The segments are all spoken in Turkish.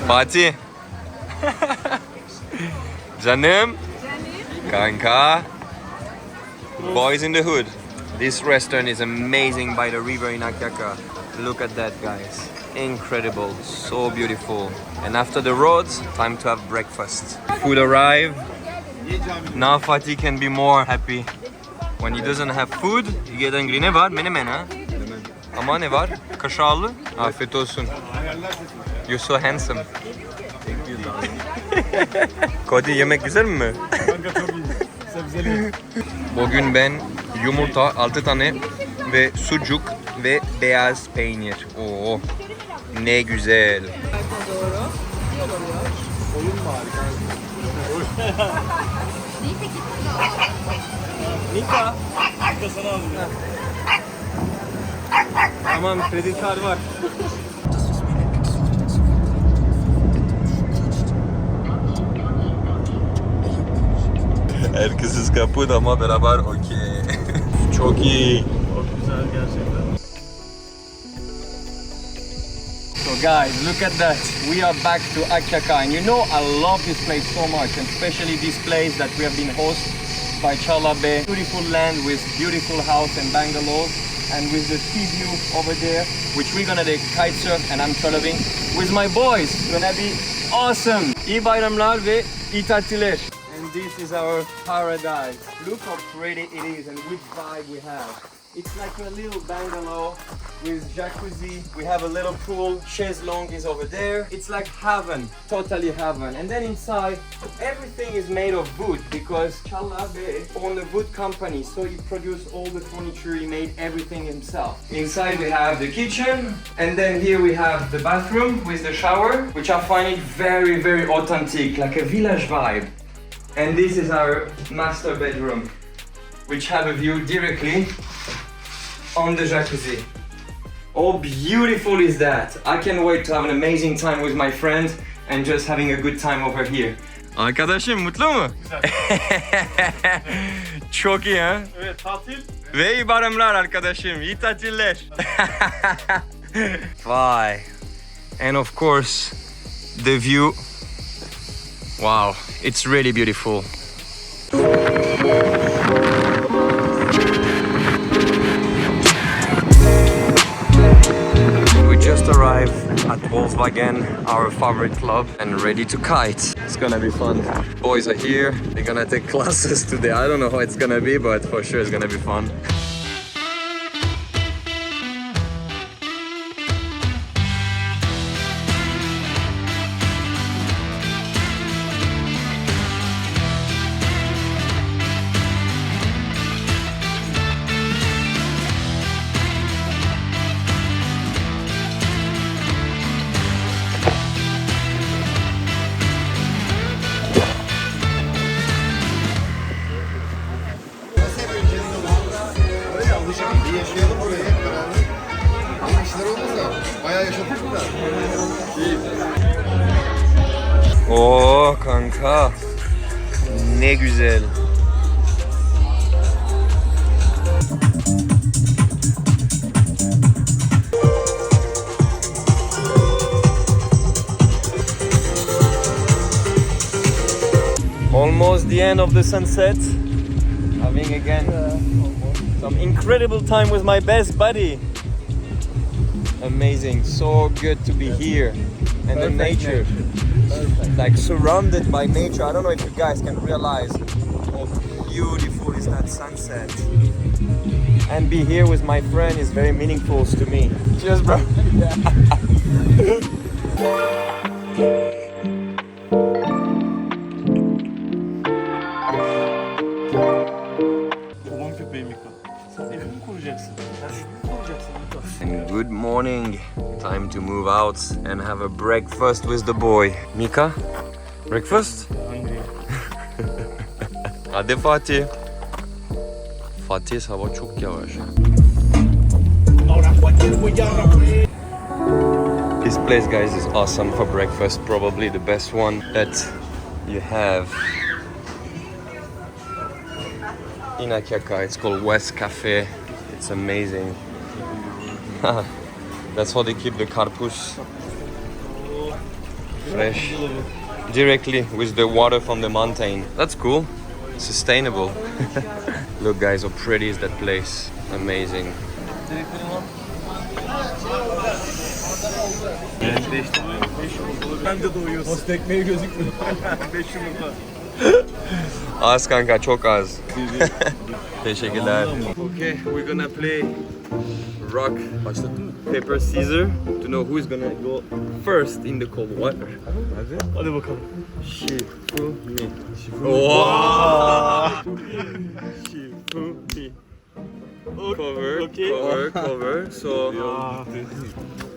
Fatih. Canım. Kanka. Boys in the hood. This restaurant is amazing by the river in Akyaka. Look at that, guys. Incredible, so beautiful. And after the roads, time to have breakfast. Food arrived. Now Fatih can be more happy. When he doesn't have food, he get angry. Ne var? Menemen ha? Ama ne var? Kaşarlı. Afiyet olsun. You're so handsome. Cody, yemek güzel mi? Kanka çok iyi. Sebzeli. Bugün ben yumurta 6 tane ve sucuk ve beyaz peynir. Oo, ne güzel. Oyun mu harika? Nika. Nika sana aldım ya. Tamam, kredi kartı var. Herkesiz kaput ama beraber okey. Çok iyi. Çok güzel gerçekten. So guys, look at that. We are back to Akyaka, and you know I love this place so much, and especially this place that we have been hosted by Chala Bay. Beautiful land with beautiful house and bungalows, and with the sea view over there, which we're gonna take kitesurf, and I'm traveling with my boys. It's gonna be awesome. İyi bayramlar ve iyi tatiller. And this is our paradise. Look how pretty it is and which vibe we have. It's like a little bungalow with jacuzzi. We have a little pool. Chaise longue is over there. It's like heaven, totally heaven. And then inside, everything is made of wood because Chalabe owned a wood company, so he produced all the furniture. He made everything himself. Inside we have the kitchen, and then here we have the bathroom with the shower, which I find it very, very authentic, like a village vibe. And this is our master bedroom, which have a view directly on the jacuzzi. How beautiful is that? I can't wait to have an amazing time with my friends and just having a good time over here. Arkadaşım mutlu mu? Çok iyi ha? Evet, tatil. Ve iyi bayramlar arkadaşım. İyi tatiller. Vay. And of course, the view. Wow, it's really beautiful. We just arrived at Volkswagen, our favorite club, and ready to kite. It's gonna be fun. Boys are here. They're gonna take classes today. I don't know how it's gonna be, but for sure it's gonna be fun. Yaşayalım burayı hep beraber. Ama işler olmasa bayağı yaşadık da. Oo kanka. Ne güzel. Almost the end of the sunset. Having again some incredible time with my best buddy. Amazing, so good to be here. And the nature. Like surrounded by nature. I don't know if you guys can realize how beautiful is that sunset. And be here with my friend is very meaningful to me. Cheers, bro. Babam köpeği Mika. Sen evimi koruyacaksın. Sen evimi koruyacaksın Mika. And good morning. Time to move out and have a breakfast with the boy. Mika, breakfast? Hungry. Hadi Fatih. Fatih hava çok yavaş. This place, guys, is awesome for breakfast. Probably the best one that you have in Akyaka. It's called West Cafe. It's amazing. That's how they keep the karpuz Fresh. Directly with the water from the mountain. That's cool. Sustainable. Look guys, how pretty is that place. Amazing. Ben de doyuyorsun. Tost ekmeği gözükmüyor. 5 yumurta. Az kanka, çok az. Teşekkürler. Okay, we're gonna play rock, paper, scissors to know who is gonna go first in the cold water. Hadi bakalım. Shifu me. Wow. Shifu me. Cover, Okay. cover. So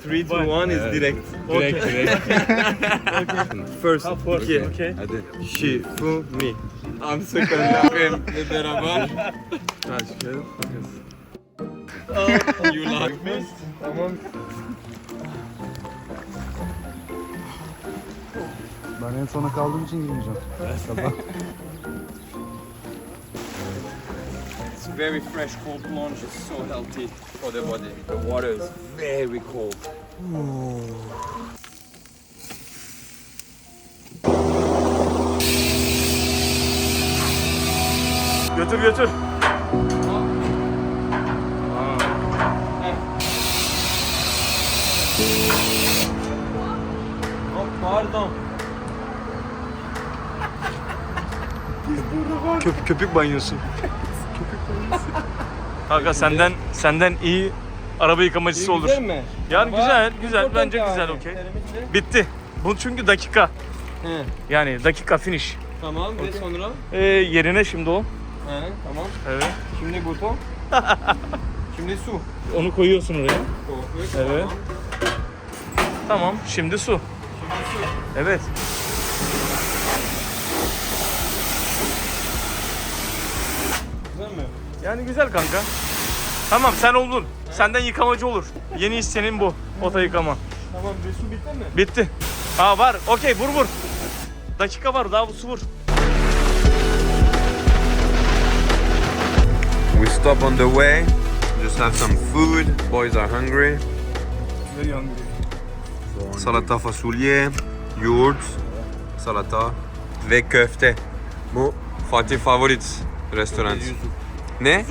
3 to 1 is direct. Direkt. First, okay. Okay. Shifu me. I'm second. Hep beraber. Taş, kağıt, You like me? Tamam. Ben en sona kaldığım için girmeyeceğim. It's very fresh, cold plunge. It's so healthy for the body. The water is very cold. Götür. Pardon. Köpük banyosu. Kanka senden iyi araba yıkamacısı olur. Güzel mi? Yani güzel. Foto Bence tane. güzel, okey. Terimitle. Bitti. Bu çünkü dakika. He, Yani dakika finish. tamam ve sonra? Yerine şimdi o. He, tamam. Evet. Şimdi buton. Şimdi su. Onu koyuyorsun oraya. Koyduk, Evet. Tamam. Şimdi su. Evet. Güzel mi? Yani güzel kanka. Tamam sen oldun. Senden yıkamacı olur. Yeni iş senin bu. Ota yıkama. Tamam, bir su bitti mi? Bitti. Ha var. Okey vur. Dakika var, daha bu su vur. We stop on the way. Just have some food. Boys are hungry. Very hungry. Salata fasulye, yoğurt, salata ve köfte. Bu Fatih favorit restoran. Ne?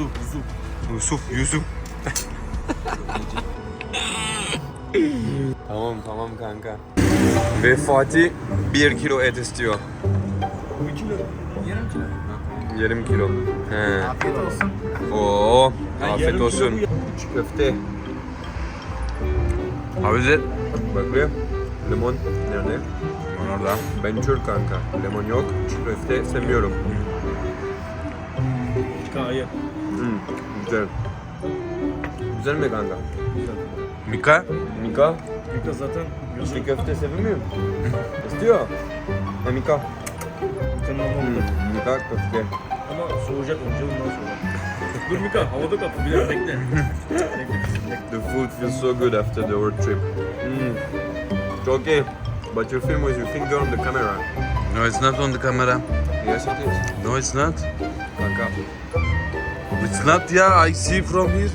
Yusuf. Tamam kanka. Ve Fatih 1 kilo et istiyor. 1 kilo. Yarım kilo. Yarım kilo. He. Afiyet olsun. Oo, afiyet olsun. Köfte. How is it? Bak buraya. Limon nerede? Limon orada. Ben Türk kanka. Limon yok. Köfte sevmiyorum. Hayır. Güzel. Güzel mi kanka? Mika? Mika? Mika zaten İşte köfte sevmiyor mu? İstiyor. Mika. Mika'nın oldu. Mika köfte. Ama soğuyacak önce ondan sonra. Dur Mika, havada kapı bir yer bekle. The food feels so good after the road trip. It's okay. But you film with your finger on the camera. No, it's not on the camera. Yes it is. No, it's not. Kanka. It's not, yeah, I see from here.